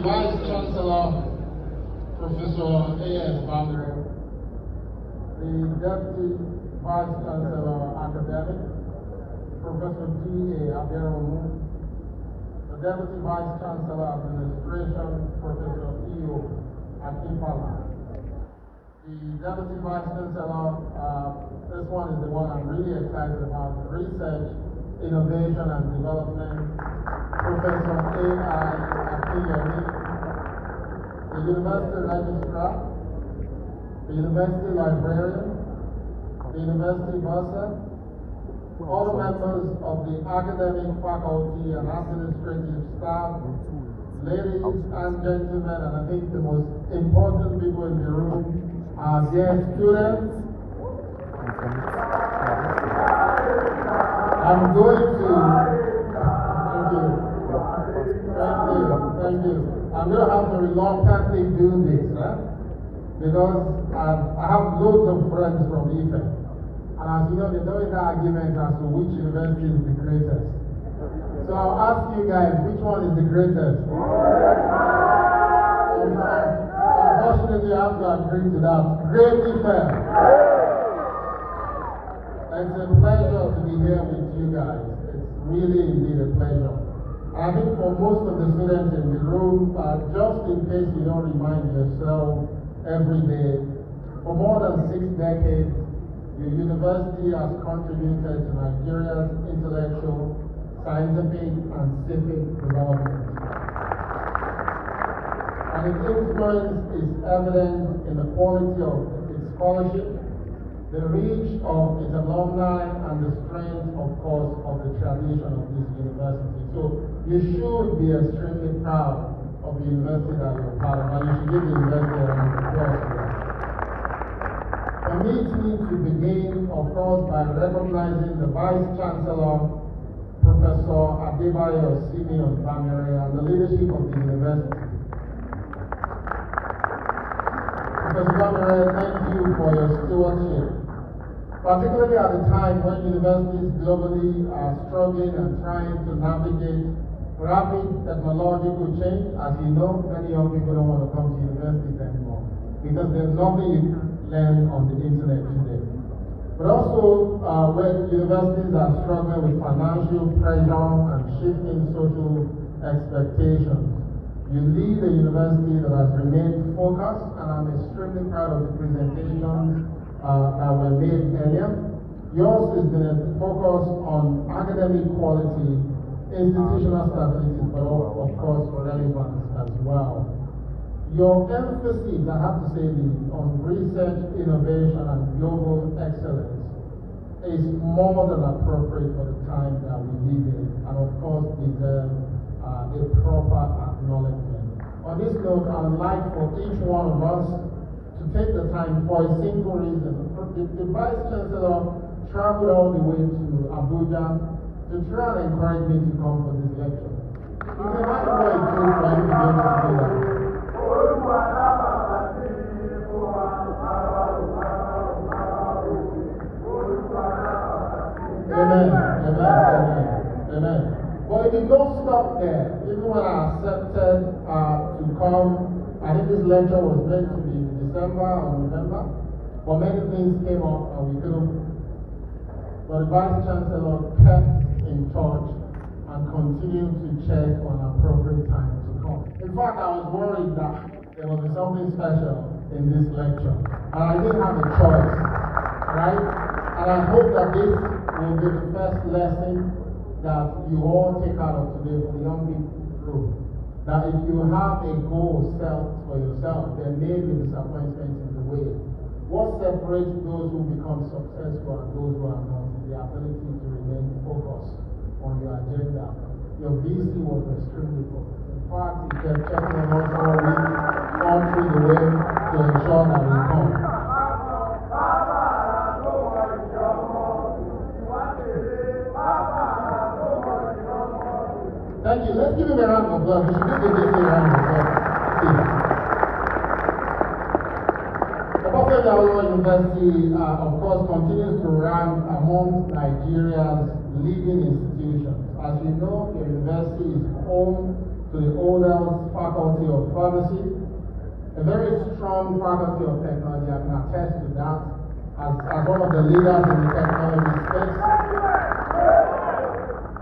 Vice Chancellor, Professor A.S. Bandre, the Deputy Vice Chancellor, Academic, Professor G.A. Abiyaromu, the Deputy Vice Chancellor, Administration, Professor E.O. Akifala, the Deputy Vice Chancellor, this one is the one I'm really excited about, Research, Innovation and Development, Professor A.I. Akiyemi, the University Registrar, the University Librarian, the University Bursar, all members of the academic faculty and administrative staff, ladies and gentlemen, and I think the most important people in the room are dear students. I'm going to, thank you. I'm going to have to reluctantly do this, right? Because I have loads of friends from Ife. And as you know, there's always an argument as to which university is the greatest. So I'll ask you guys, which one is the greatest? Unfortunately, I have to agree to that. Great Ife. It's a pleasure to be here with you guys. It's really indeed a pleasure. I think for most of the students in the room, just in case you don't remind yourself every day, for more than 6 decades, your university has contributed to Nigeria's intellectual, scientific, and civic development. And its influence is evident in the quality of its scholarship, the reach of its alumni, and the strength, of course, of the tradition of this university. So you should be extremely proud of the university that you're part of, and you should give the university a round of applause for that. Permit me to begin, of course, by recognizing the Vice Chancellor, Professor Adebayo Simeon Bamire, and the leadership of the university. Professor Bamire, thank you for your stewardship, particularly at a time when universities globally are struggling and trying to navigate rapid technological change. As you know, many young people don't want to come to universities anymore because there's nothing you can learn on the internet today. But also, when universities are struggling with financial pressure and shifting social expectations, you lead a university that has remained focused, and I'm extremely proud of the presentations that were made earlier. Yours has been a focus on academic quality, institutional stability, but of course relevance as well. Your emphasis, I have to say this, on research, innovation, and global excellence is more than appropriate for the time that we live in, and of course deserves a proper acknowledgement. On this note, I would like for each one of us to take the time for a simple reason. The Vice Chancellor traveled all the way to Abuja to try and encourage me to come for this lecture. You can imagine what it took for him to be able to do that. Amen, amen, amen, amen. But it did not stop there. Even when I accepted to come, I think this lecture was meant to be in December or November, but many things came up and we couldn't. But the Vice Chancellor kept in touch and continued to check on appropriate time to come. In fact, I was worried that there would be something special in this lecture, and I didn't have a choice, right? And I hope that this will be the first lesson that you all take out of today for the young people group. That if you have a goal set for yourself, there may be disappointments in the way. What separates those who become successful and those who are not is the ability to remain focused on your agenda. Your VC was extremely focused. In fact, he kept checking on us all week, all through the way to ensure that we come. Thank you. Let's give him a round of applause. We should give the VC a round of applause. Obafemi Awolowo University, of course, continues to rank among Nigeria's leading institutions. As you know, the university is home to the OAU Faculty of Pharmacy, a very strong faculty of technology. I can attest to that as one of the leaders in the technology space.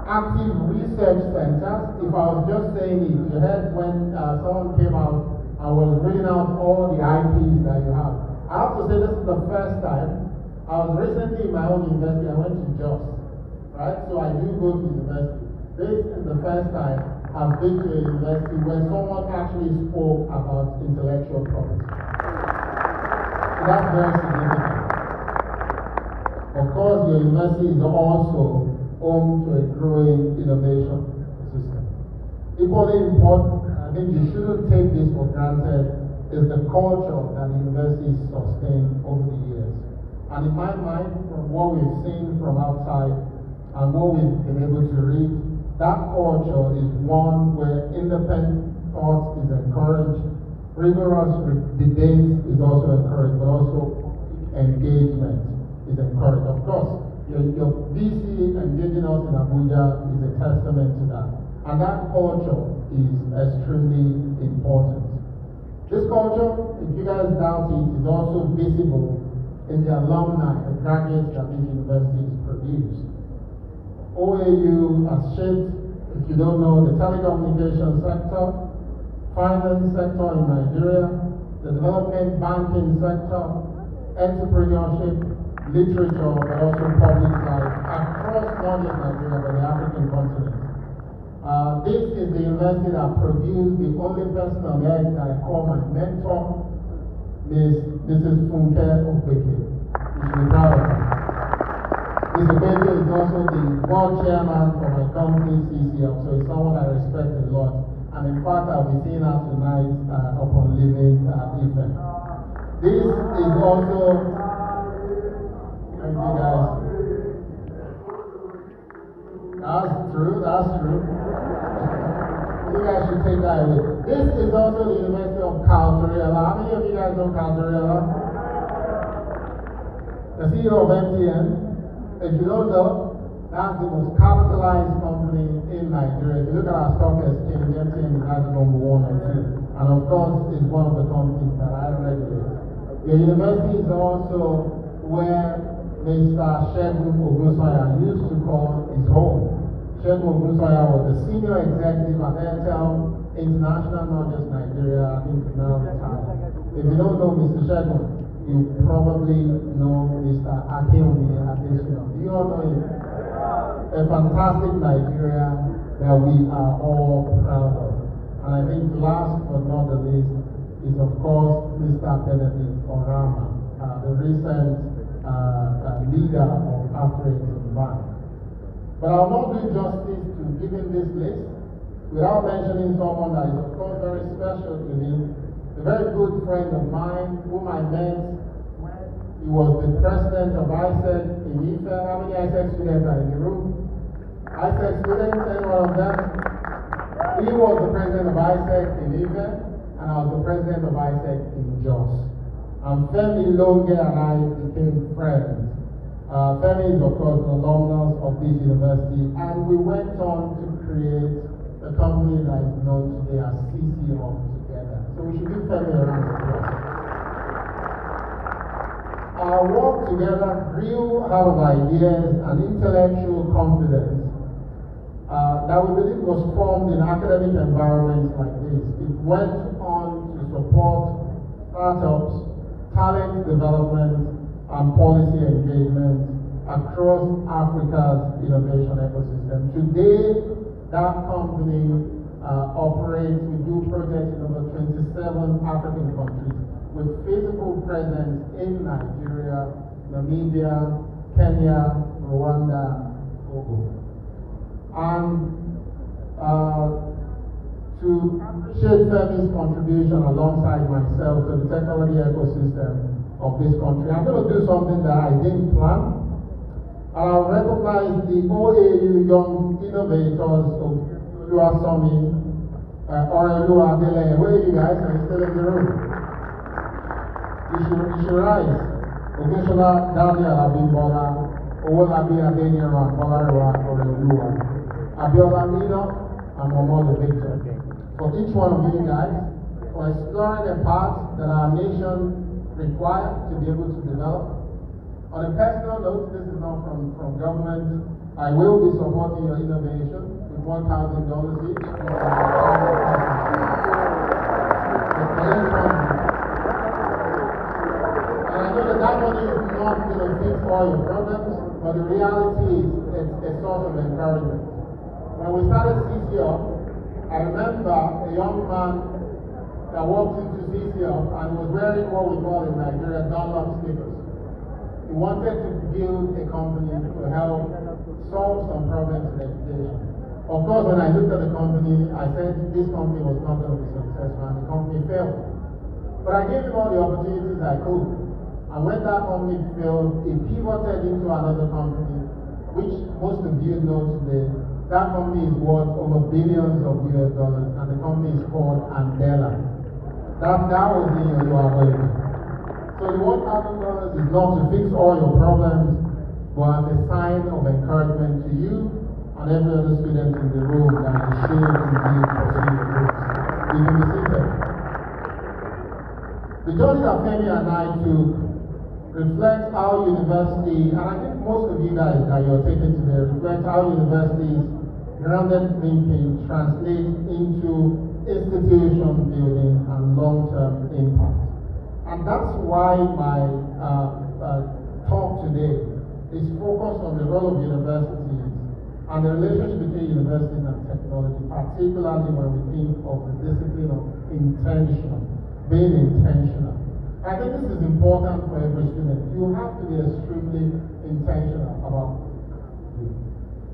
Active research centers. If I was just saying it, you heard when someone came out and was reading out all the IPs that you have. I have to say this is the first time. I was recently in my own university. I went to Jos, right? So I do go to university. This is the first time I've been to a university where someone actually spoke about intellectual property. So that's very significant. Of course, your university is also home to a growing innovation system. Equally important, I think you shouldn't take this for granted, is the culture that the university has sustained over the years. And in my mind, from what we've seen from outside and what we've been able to read, that culture is one where independent thought is encouraged, rigorous debate is also encouraged, but also engagement is encouraged. Of course, your VC engaging us in Abuja is a testament to that. And that culture is extremely important. This culture, if you guys doubt it, is also visible in the alumni, the graduates that these universities produce. OAU has shaped, if you don't know, the telecommunications sector, finance sector in Nigeria, the development banking sector, entrepreneurship, literature, but also public life across not just Nigeria, but the African continent. This is the university that produced the only person on earth that I call my mentor, Mrs. Funke Obeke. You should be proud of her. Mr. Obeke is also the board chairman for my company, CCM, so it's someone I respect a lot. And in fact, I'll be seeing her tonight upon leaving Ile-Ife. This is also, thank you guys. That's true, that's true. You guys should take that away. This is also the University of Caltoriella. How many of you guys know Caltoriella? The CEO of MTN. If you don't know, that's the most capitalized company in Nigeria. If you look at our stock exchange, MTN is either number 1 or 2. And of course, it's one of the companies that I regulate. The university is also where Mr. Segun Ogunsoya used to call his home. Segun Ogunsoya was the senior executive at Airtel International, not just Nigeria. I think he's now retired. If you don't know Mr. Segun, you probably know Mr. Akinwumi Adesina. Do you all know him? A fantastic Nigeria that we are all proud of. And I think last but not the least is of course Mr. Benedict Orama, the recent leader of African Bank. But I'll not do justice to giving this list without mentioning someone that is of course very special to me, a very good friend of mine whom I met. He was the president of ICT in Ile-Ife. How many ICT students are in the room? ICT students, any one of them? He was the president of ICT in Ile-Ife, and I was the president of ICT in Jos. And Femi Longe and I became friends. Femi is of course an alumnus of this university, and we went on to create a company that is known today as CCM together. So we should give Femi a round of applause. Our work together grew out of ideas and intellectual confidence that we believe was formed in academic environments like this. It went on to support startups, talent development, and policy engagement across Africa's innovation ecosystem. Today, that company operates, we do projects in over 27 African countries with physical presence in Nigeria, Namibia, Kenya, Rwanda, Togo. And to appreciate Femi's contribution alongside myself to the technology ecosystem of this country, I'm going to do something that I didn't plan. And I'll recognize the OAU Young Innovators of Oluwasami, or Oluwadele. Where are you guys? Are you still in the room? You should rise. Ogunsola Daniel Abimbola, Owolabi Adeniran, Bolarewa Oreluwa, Abiola Nino, and Momodo Victor. for each one of you guys for exploring the path that our nation requires to be able to develop. On a personal note, this is not from government. I will be supporting your innovation with $1,000 each. And I know that money is not going to fix all your problems, but the reality is it's a source of encouragement. When we started CCO, I remember a young man that walked into CCO and was wearing what we call in Nigeria Dunlop slippers. He wanted to build a company to help solve some problems in education. Of course, when I looked at the company, I said this company was not going to be successful and the company failed. But I gave him all the opportunities I could. And when that company failed, he pivoted into another company, which most of you know today. That company is worth over billions of US dollars, and the company is called Andela. That was in your URL. So the $1,000 is not to fix all your problems, but as a sign of encouragement to you and every other student in the room that you should indeed pursue your goals. You can be seated. The journey that Femi and I took reflect how university, and I think most of you guys that you're taking today, reflect how universities grounded thinking translates into institution building and long-term impact. And that's why my talk today is focused on the role of universities and the relationship between universities and technology, particularly when we think of the discipline of intention, being intentional. I think this is important for every student. You have to be extremely intentional about it.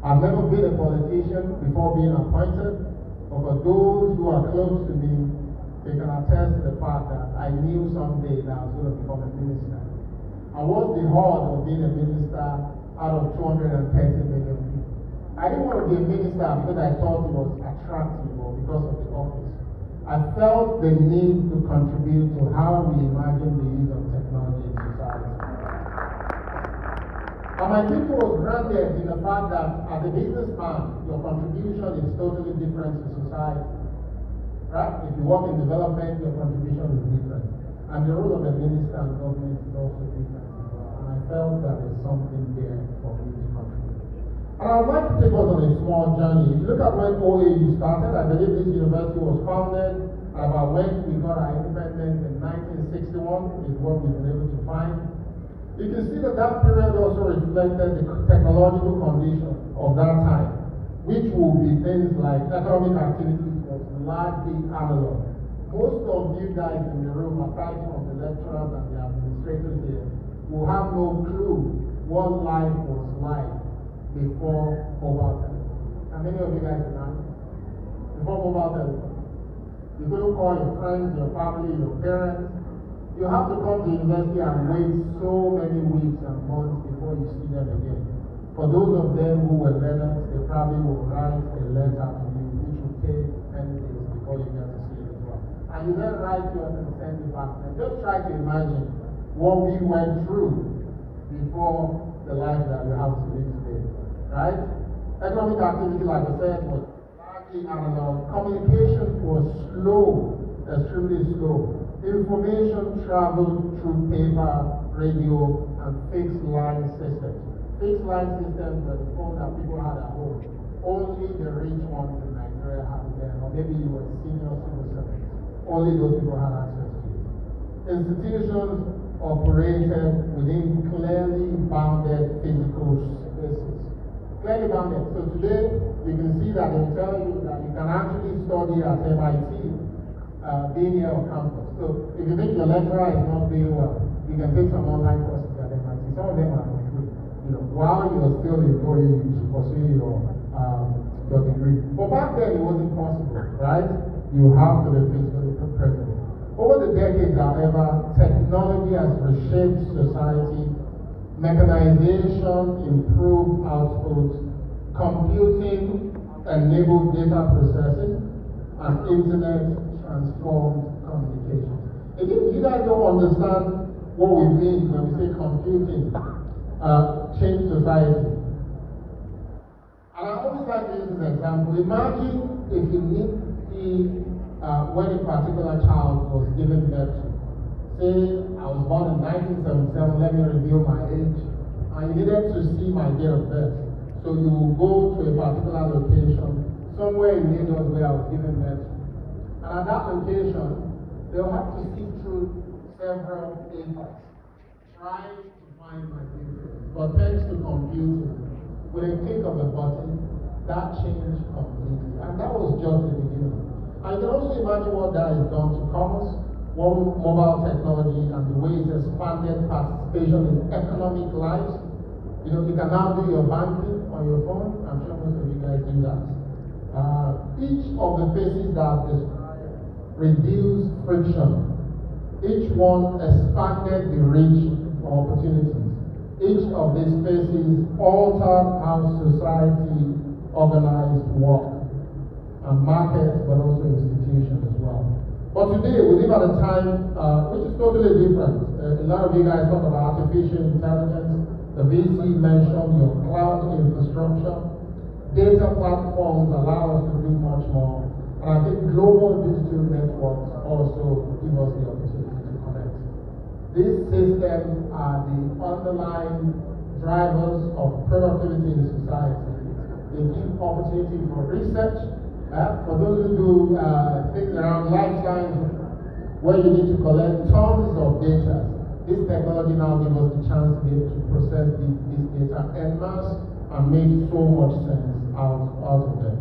I've never been a politician before being appointed, but for those who are close to me, they can attest to the fact that I knew someday that I was going to become a minister. And what's the heart of being a minister out of 230 million people? I didn't want to be a minister because I thought it was attractive or because of the office. I felt the need to contribute to how we imagine the use of technology in society. And my thinking was grounded in the fact that as a businessman, your contribution is totally different to society. Right? If you work in development, your contribution is different. And the role of a minister and government is also different as well. And I felt that there's something there for me to contribute. And I would like to take us on a small journey. If you look at when OAU started, I believe this university was founded about when we got our independence in 1961, is what we've been able to find. You can see that that period also reflected the technological condition of that time, which will be things like economic activities was largely analog. Most of you guys in the room, aside from the lecturers and the administrators here, will have no clue what life was like before mobile telephone. How many of you guys remember? Before mobile telephone. You couldn't call your friends, your family, your parents. You have to come to university and wait so many weeks and months before you see them again. For those of them who were learners, they probably will write a letter to you, which will take many days before you get to see it as well. And you then write yours and send it back. And just try to imagine what we went through before the life that we have to live today. Right? Economic activity, like I said, was largely analog. Communication was slow, extremely slow. Information traveled through paper, radio, and fixed line systems. Fixed line systems were the phone that people had at home. Only the rich ones in Nigeria had them, or maybe you were senior civil servants. Only those people had access to it. Institutions operated within clearly bounded physical spaces. Clearly bounded. So today, you can see that they tell you that you can actually study at MIT, being here on campus. So if you think your lecturer is not doing well, you can take some online courses at MIT. Some of them are for free. While you're still in OAU, you should pursue your degree. But back then, it wasn't possible, right? You have to be physically present. Over the decades, however, technology has reshaped society. Mechanization improved outputs, computing enabled data processing, and internet transformed communication. Again, you guys don't understand what we mean when we say computing changed society. And I always like to use this example. Imagine if you need to see when a particular child was given birth to. Say I was born in 1977, let me reveal my age, and you needed to see my date of birth. So you will go to a particular location, somewhere in Lagos where I was given birth to. And at that location, they'll have to sift through several papers, trying to find my details. But thanks to computing, with a click of a button, that changed completely. And that was just the beginning. And you can also imagine what that has done to commerce, what mobile technology and the way it's expanded participation in economic lives. You know, you can now do your banking on your phone. I'm sure most of you guys do that. Each of the phases that I've described reduced friction. Each one expanded the reach of opportunities. Each of these phases altered how society organized work and markets, but also institutions as well. But today, we live at a time which is totally different. A lot of you guys talk about artificial intelligence. The VC mentioned your cloud infrastructure. Data platforms allow us to do much more. And I think global digital networks also give us the opportunity to connect. These systems are the underlying drivers of productivity in society. They give opportunity for research. For those who do things around life sciences, where you need to collect tons of data, this technology now gives us the chance to be able to process this data en masse and make so much sense out of them.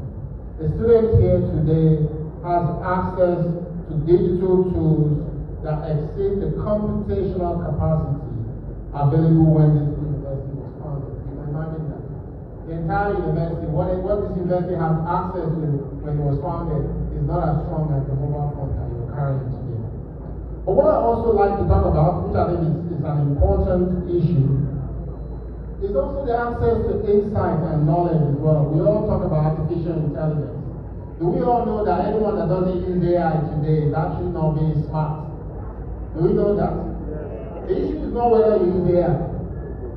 The student here today has access to digital tools that exceed the computational capacity available when this university was founded. You can imagine that. The entire university, what this university has access to when it was founded is not as strong as the mobile phone that you're carrying today. But what I also like to talk about, which I think is an important issue, is also the access to insight and knowledge as well. We all talk about artificial intelligence. Do we all know that anyone that doesn't use AI today is actually not being smart? Do we know that? The issue is not whether you use AI.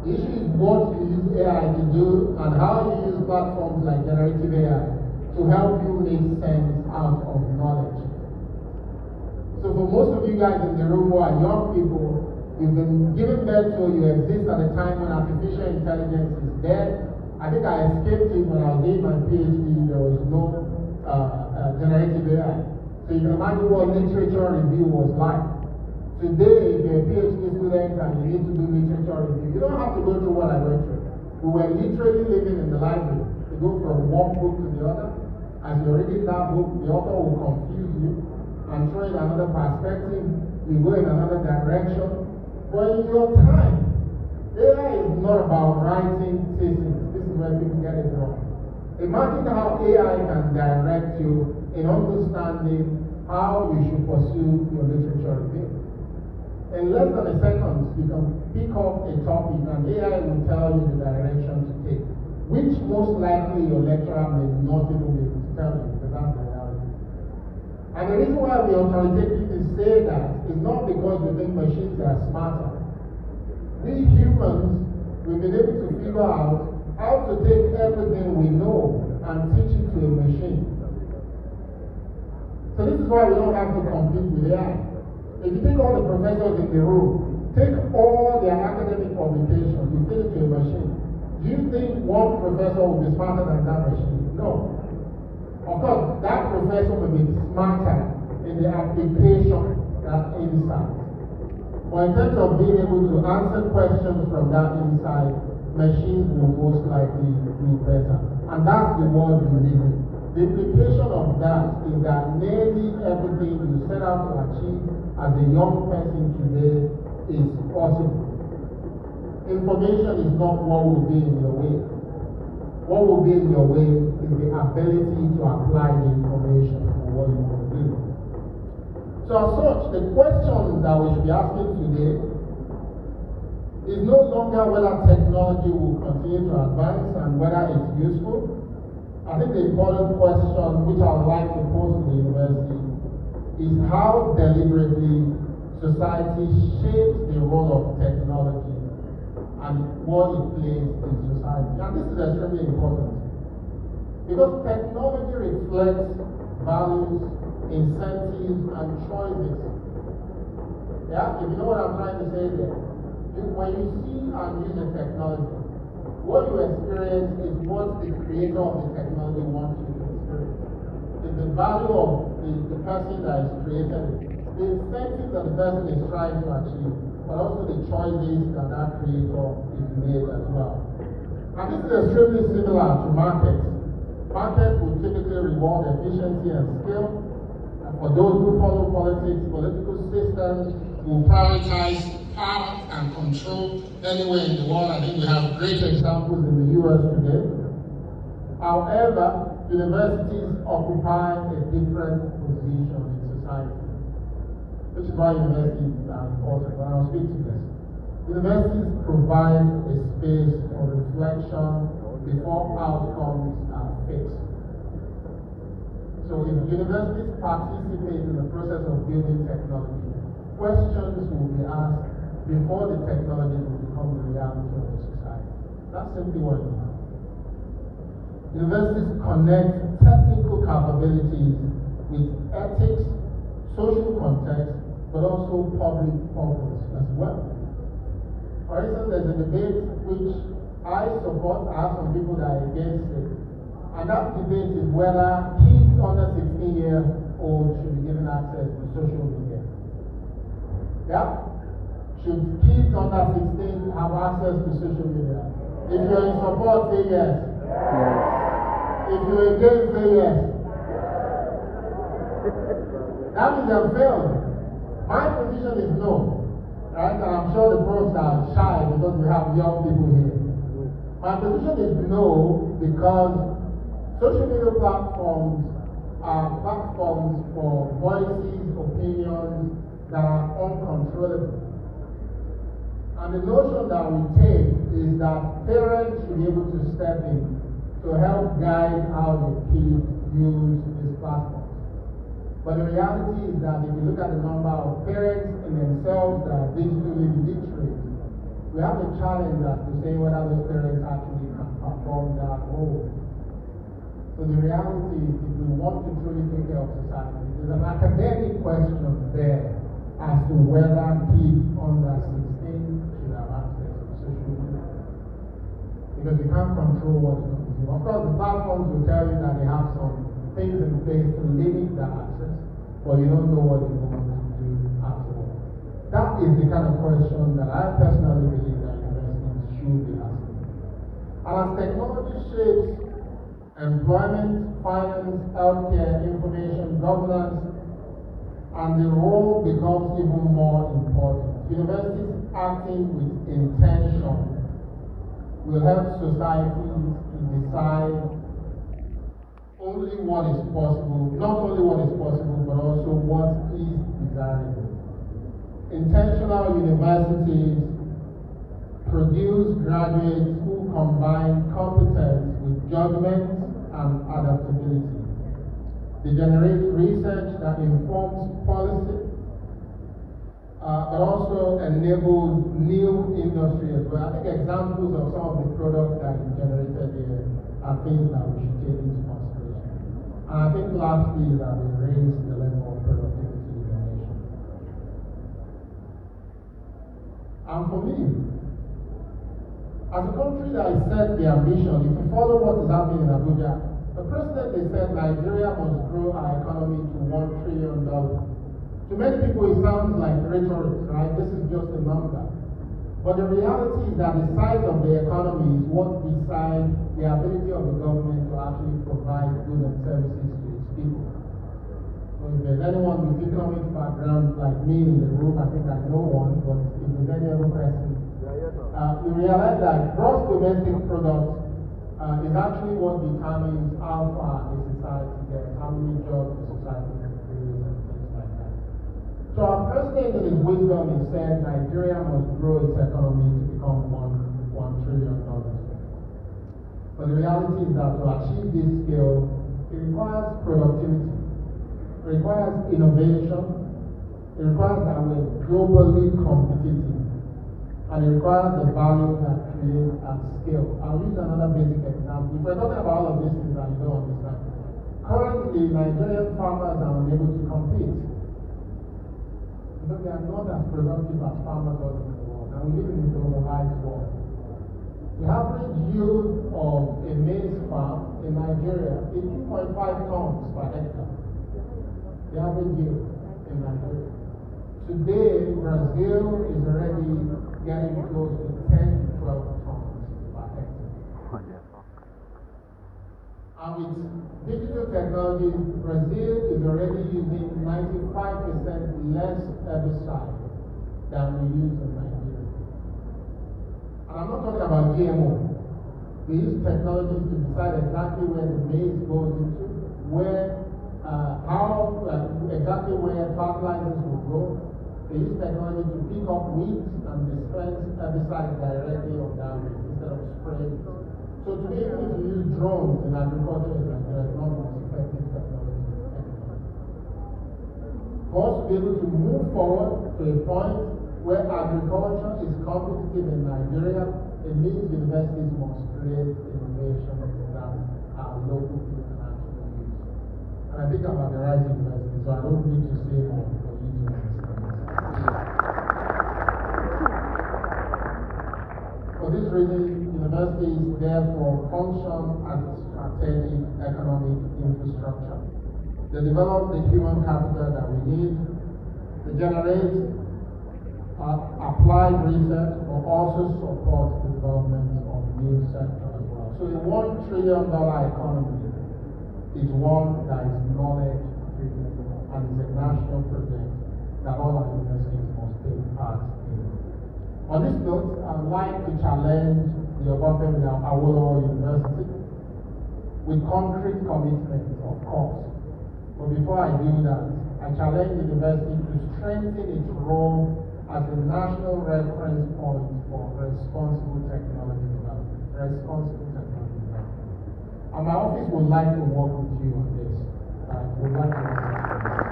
The issue is what you use AI to do and how you use platforms like generative AI to help you make sense out of knowledge. So for most of you guys in the room who are young people, you've been given birth to, you exist at a time when artificial intelligence is dead. I think I escaped it when I was doing my PhD. There was no generative AI. So you can imagine what literature review was like. Today, if you're a PhD student and you need to do literature review, you don't have to go through what I went through. We were literally living in the library. You go from one book to the other. As you're reading that book, the author will confuse you and throw in another perspective. You go in another direction. But in your time, AI is not about writing thesis. This is where people get it wrong. Imagine how AI can direct you in understanding how you should pursue your literature review. In less than a second, you can pick up a topic and AI will tell you the direction to take, which most likely your lecturer may not even be able to tell you, because that's the reality. And the reason why we authoritatively say that is not because we think machines are smarter. We humans, we've been able to figure out how to take everything we know and teach it to a machine. So this is why we don't have to compete with AI. If you take all the professors in the room, take all their academic publications, you feed it to a machine. Do you think one professor will be smarter than that machine? No. Of course, that professor will be smarter in the application, that insight. But in terms of being able to answer questions from that insight, machines will most likely do better. And that's the world we live in. The implication of that is that nearly everything you set out to achieve as a young person today is possible. Information is not what will be in your way. What will be in your way is the ability to apply the information for what you want to do. So as such, the question that we should be asking today is no longer whether technology will continue to advance and whether it's useful. I think the important question which I would like to pose to the university is how deliberately society shapes the role of technology and what it plays in society. And this is extremely important because technology reflects values, incentives, and choices. Yeah, if you know what I'm trying to say there. When you see and use the technology, what you experience is what the creator of the technology wants you to experience. It's the value of the person that is created it, the incentive that the person is trying to achieve, but also the choices that that creator is made as well. And this is extremely similar to markets. Markets will typically reward efficiency and skill. And for those who follow politics, political systems will prioritize power and control anywhere in the world. I think we have great examples in the US today. However, universities occupy a different position in society, which is why universities are important. And I'll speak to this. Universities provide a space for reflection before outcomes are fixed. So if universities participate in the process of building technology, questions will be asked before the technology will become the reality of the society. That's simply what it is. Universities connect technical capabilities with ethics, social context, but also public purpose as well. For instance, there's a debate which I support. I have some people that are against it. And that debate is whether kids under 16 years old should be given access to social media. Yeah? Should kids under 16 have access to social media? If you're in support, say yes. Yes. If you're against, say yes. That means they've failed. My position is no. Right? And I'm sure the pros are shy because we have young people here. My position is no, because social media platforms are platforms for voices, opinions that are uncontrollable. And the notion that we take is that parents should be able to step in to help guide how the kids use these platforms. But the reality is that if you look at the number of parents in themselves that are digitally literate, we have a challenge as to say whether those parents actually can perform that role. So the reality is, if we want to truly take care of society, there's an academic question there as to whether kids under 16 should have access to social media. Because we can't control what they consume. Of course, the platforms will tell you that they have some things in place to limit that access, but you don't know what they're going to do afterwards. That is the kind of question that I personally believe that universities should be asking. And as technology shapes employment, finance, healthcare, information, governance, and the role becomes even more important. Universities acting with intention will help societies to decide only what is possible, not only what is possible, but also what is desirable. Intentional universities produce graduates who combine competence with judgment and adaptability. They generate research that informs policy, but also enables new industry as well. I think examples of some of the products that you generated here are things that we should take into consideration. And I think lastly that they raise the level of productivity in the nation. And for me, as a country that has set the ambition, if you follow what is happening in Abuja, the president has said Nigeria must grow our economy to $1 trillion. To many people, it sounds like rhetoric, right? This is just a number. But the reality is that the size of the economy is what decides the ability of the government to actually provide goods and services to its people. So if there's anyone with economic background like me in the room, I think I know one, but if there's any other person, you realize that gross domestic product is actually what determines how far a society gets, how many jobs the society can create, and things like that. So our president in his wisdom has said Nigeria must grow its economy to become $1 trillion. But the reality is that to achieve this scale, it requires productivity, it requires innovation, it requires that we're globally competitive, and it requires the value that creates at scale. I'll use another basic example. If we're talking about all of these things that you don't understand, Currently, Nigerian farmers are unable to compete because they are not as productive as farmers all over the world, and we live in a globalized world. The average yield of a maize farm in Nigeria is 2.5 tons per hectare. The average yield in Nigeria. Today, Brazil is already getting close to 10 to 12 tons per hectare. And with digital technologies, Brazil is already using 95% less herbicide than we use in Nigeria. And I'm not talking about GMO. We use technologies to decide exactly where the maize goes into, exactly where fertilizers will go. They use technology to pick up weeds and dispense herbicide directly on that weed instead of spraying. So today, even if you use drones in agriculture in Nigeria, it's not the most effective technology anymore. For us to be able to move forward to a point where agriculture is competitive in Nigeria, it means universities must create innovation that our local people can actually use. And I think I'm at the right university, so I don't need to say more for you to understand. For this reason, universities therefore function as a strategic economic infrastructure. They develop the human capital that we need. They generate applied research, but also support the development of new sectors as well. So a $1 trillion economy is one that is knowledge driven and is a national project that all our universities must take part in. On this note, I would like to challenge the Obafemi Awolowo University with concrete commitments, of course. But before I do that, I challenge the university to strengthen its role as a national reference point for responsible technology development. And my office would like to work with you on this. Would like to work with you.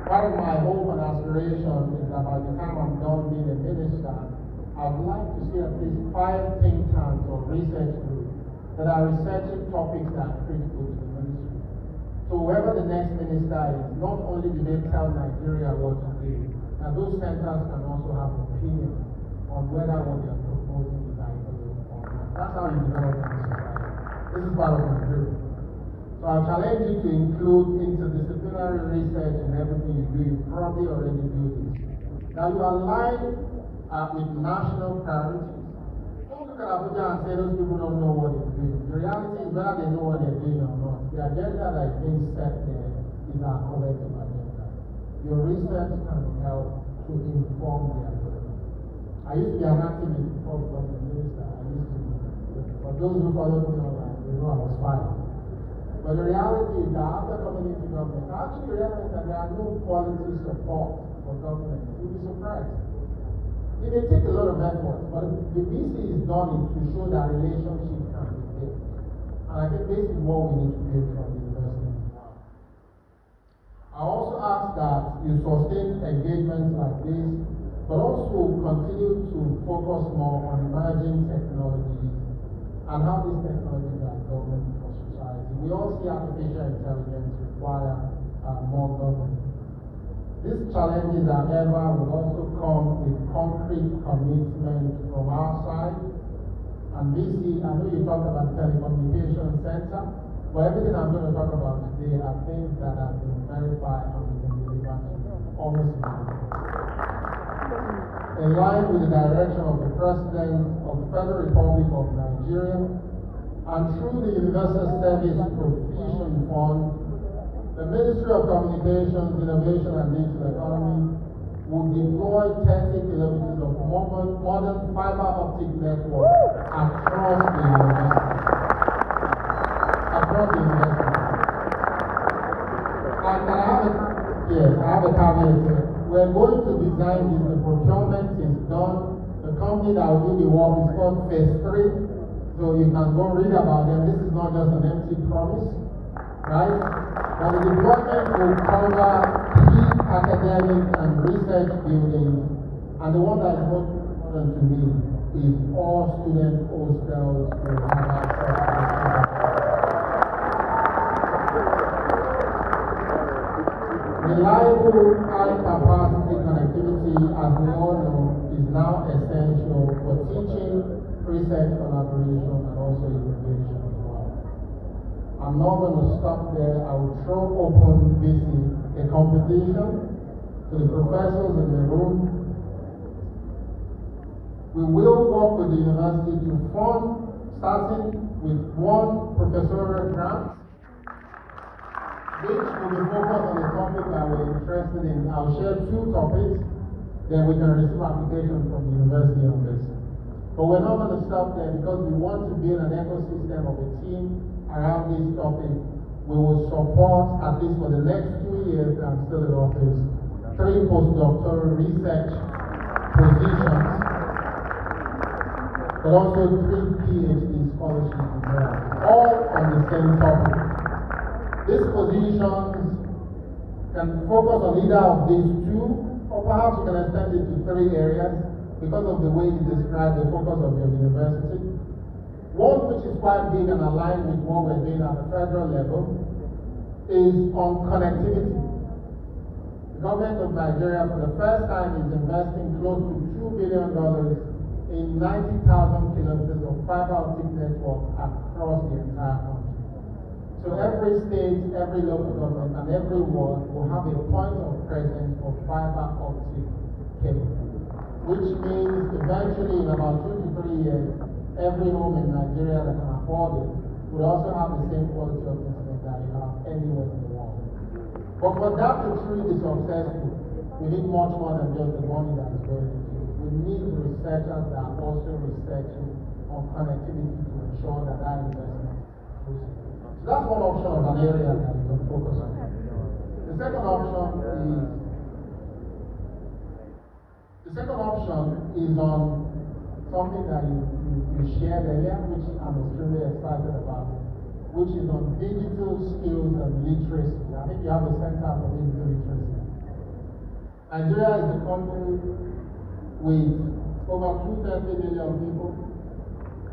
Part of my hope and aspiration is that by the time I'm done being a minister, I'd like to see at least 5 think tanks or research groups that are researching topics that are critical to the ministry. So whoever the next minister is, not only do they tell Nigeria what to do, and those centers can also have opinion on whether what they are proposing is ideal or not. That's how you develop a society. This is part of Nigeria. So I challenge you to include interdisciplinary research in everything you do. You probably already do this. Now you align with national priorities. Don't look at Abuja and say those people don't know what they're doing. The reality is whether they know what they're doing or not. The agenda that is being set there is our collective agenda. Your research can help to inform the agenda. I used to be an activist before becoming a minister. For those who follow me online, they know I was fired. But the reality is that after coming into government, I actually realized that there are no quality support for government. You'll be surprised. It may take a lot of effort, but the VC is done to show that relationship can be built. And I think this is what we need to build from the university as well. I also ask that you sustain engagements like this, but also continue to focus more on emerging technologies and how these technologies are government for society. We all see artificial intelligence require more government. These challenges, however, will also come with concrete commitment from our side. And VC, I know you talked about the telecommunication center, but everything I'm going to talk about today are things that have been verified and we can deliver to almost immediately. In line with the direction of the President of the Federal Republic of Nigeria, and through the Universal Service Provision Fund, the Ministry of Communications, Innovation and Digital Economy will deploy 30 kilometers of modern fiber optic network across the university. And I have a caveat here. We're going to design this. The procurement is done. The company that will do the work is called Phase 3. So you can go read about them. This is not just an empty promise, right? But the deployment will cover key academic and research buildings. And the one that is most important to me is all student hostels will have access to this. Reliable, high-capacity connectivity, as we all know, is now essential for teaching, research, collaboration, and also innovation as well. I'm not going to stop there. I will throw open a competition to the professors in the room. We will work with the university to fund, starting with one professorial grant, which will be focused on the topic that we're interested in. I'll share 2 topics, then we can receive applications from the university on this. But we're not going to stop there because we want to build an ecosystem of a team around this topic. We will support, at least for the next 2 years that I'm still in office, 3 postdoctoral research positions, but also 3 PhD scholarships as well, all on the same topic. These positions can focus on either of these 2, or perhaps you can extend it to 3 areas because of the way you describe the focus of your university. One which is quite big and aligned with what we're doing at the federal level is on connectivity. The government of Nigeria for the first time is investing close to $2 billion in 90,000 kilometers of fiber optic network across the entire country. So every state, every local government, and every ward will have a point of presence for fiber optic cable, which means eventually in about 2 to 3 years, every home in Nigeria that can afford it will also have the same quality of internet that you have anywhere in the world. But for that to truly be successful, we need much more than just the money that is going into it. We need researchers that are also researching on connectivity to ensure that that investment goes in. So that's one option of an area that you can focus on. The second option is on something that you shared earlier, which I'm extremely excited about, which is on digital skills and literacy. I think you have a center for digital literacy. Nigeria is a country with over 230 million people,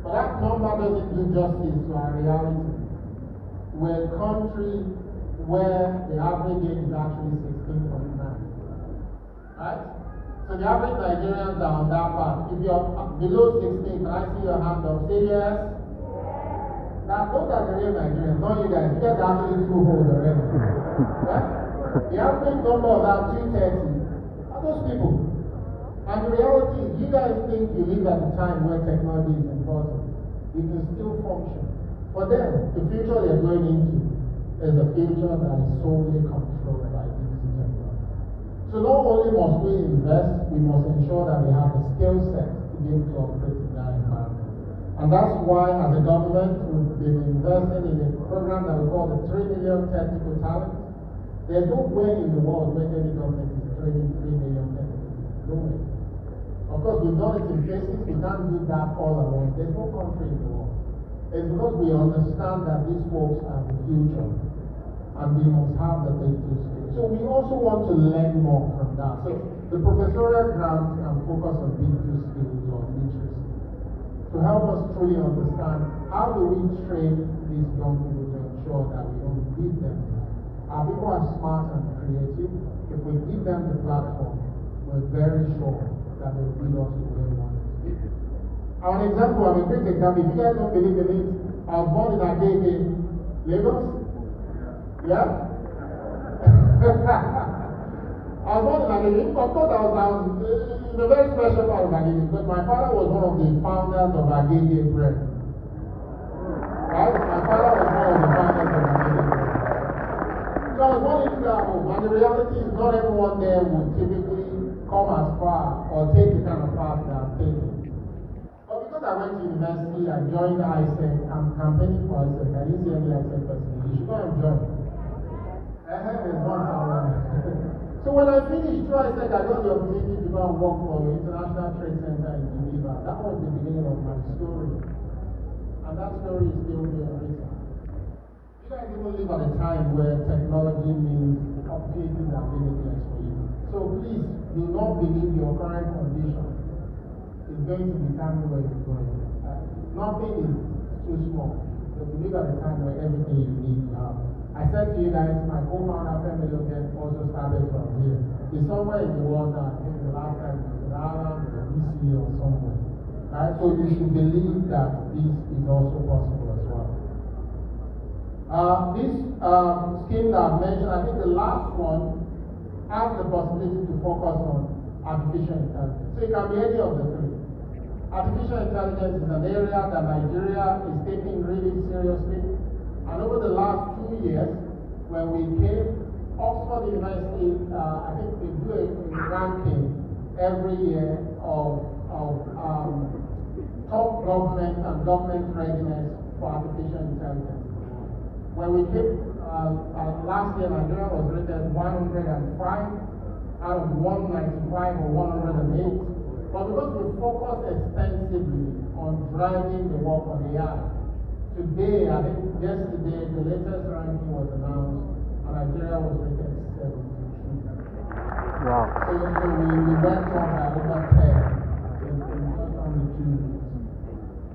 but that number doesn't do justice to our reality. We're a country where the average age is actually 16.9. Right? So the average Nigerians are on that path. If you're below 16, can I see your hand up? Say yes. Now, those are the real Nigerians, not you guys. You guys are actually too old already. Right? The average number of that 230 are those people. And the reality is, you guys think you live at a time where technology is important. You can still function. For them, the future they're going into is a future that is solely controlled by digital technology. So not only must we invest, we must ensure that we have the skill set to be able to operate in that environment. And that's why, as a government, we've been investing in a program that we call the 3 million technical talent. There's no way in the world where any government is training 3 million technical people. No way. Of course, we've done it in phases. We can't do that all at once. There's no country in the world. It's because we understand that these folks are the future and we must have the digital skills. So we also want to learn more from that. So the professorial grant can focus on digital skills or literacy to help us truly understand how do we train these young people to ensure that we don't leave them. Our people are smart and creative. If we give them the platform, we're very sure that they'll lead us to where we want it to be. An example, a quick example, if you guys don't believe in it, I was born in Agege, Lagos. Yeah? I was born in Agege. Of course, I was in a very special part of Agege because my father was one of the founders of Agege Bread. Right? My father was one of the founders of Agege Bread. So I was born into that home, and the reality is not everyone there would typically come as far or take the kind of path that I've taken. But because I went to university, I joined ICT. I'm campaigning for ICT. I didn't see any ICT person. You should go and join. There's one somewhere. So when I finished through ICT, I got the opportunity to go and work for the International Trade Center in Geneva. That was the beginning of my story. And that story is still being written. You guys even live at a time where technology means opportunities are limitless for you. So please, do not believe your current condition is going to determine where you're going. Nothing is too small. But you live at a time where everything you need you have. I said to you guys, my co-founder, Femi, also started is somewhere in the world now. I think the last time it was in Ireland or DC or somewhere. Right? So you should believe that this is also possible as well. This scheme that I've mentioned, I think the last one has the possibility to focus on artificial intelligence. So it can be any of the three. Artificial intelligence is an area that Nigeria is taking really seriously. And over the last 2 years, when we came, Oxford University, I think they do a ranking every year of top government and government readiness for artificial intelligence. When we came last year, Nigeria was rated 105 out of 195 or 108. But because we focus extensively on driving the work on AI, today, I think yesterday, the latest ranking was announced, and Nigeria was rated 72. Wow. So we went on by over 10 in just only 2 years.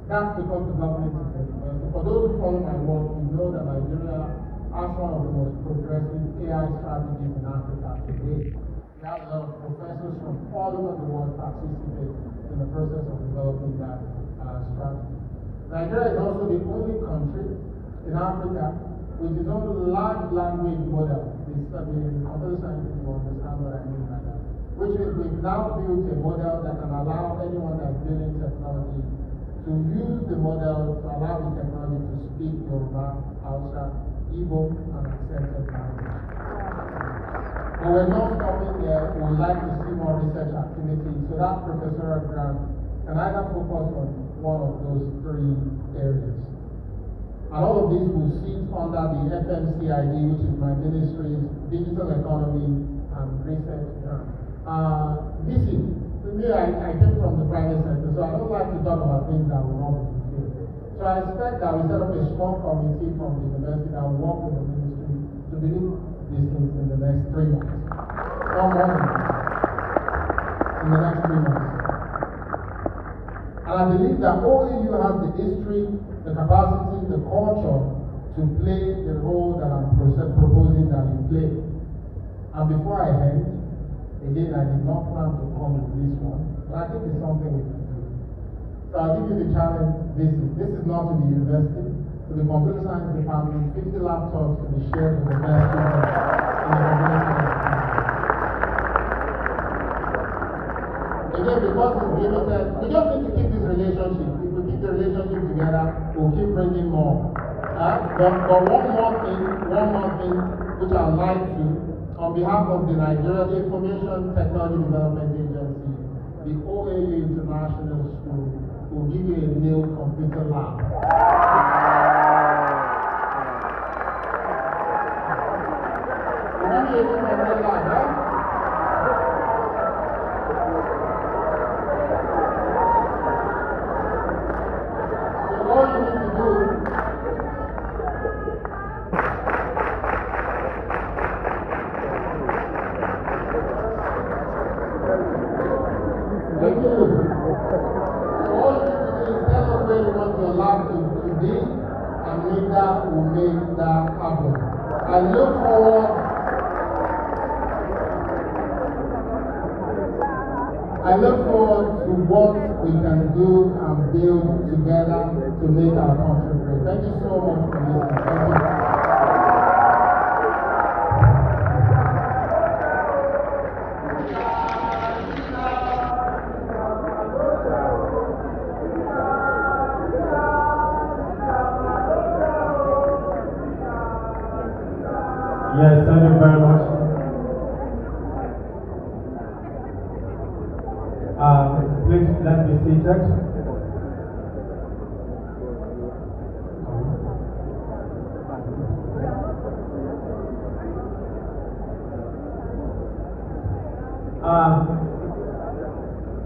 That's because the government is investing. For those who follow my work, you know that Nigeria has one of the most progressive AI strategies in Africa today. We have a lot of professors from all over the world participate in the process of developing that strategy. Nigeria is also the only country in Africa with its own large language model. The computer scientists will understand what I mean by that. Which means we've now built a model that can allow anyone that's building technology to use the model to allow the technology to speak Yoruba, Hausa, Igbo, and accented language. But we're not stopping there. We would like to see more research activity. So that professorial grant can either focus on one of those 3 areas. And all of these will sit under the FMCID, which is my ministry's digital economy and research grant. To me, I came from the private sector, so I don't like to talk about things that will not be fulfilled. So I expect that we set up a small committee from the university that will work with the ministry to deliver these things in the next 3 months. Or more than that. In the next 3 months. And I believe that OAU has the history, the capacity, the culture to play the role that I'm proposing that you play. And before I end, again, I did not plan to come with this one, but I think it's something we can do. So I'll give you the challenge. This is not to the university, to the computer science department, 50 laptops to be shared with the best students in the computer science department. Again, because it's limited, we just need to keep this relationship. If we keep the relationship together, we'll keep bringing more. But one more thing, which I'd like to, on behalf of the Nigeria Information Technology Development Agency, the OAU International School will give you a new computer lab. We'll give you a new computer lab, right? So all you need to do will make that happen. I look forward to what we can do and build together to make our country great. Thank you so much for listening. Thank you. Yes, thank you very much. Please, let's be seated.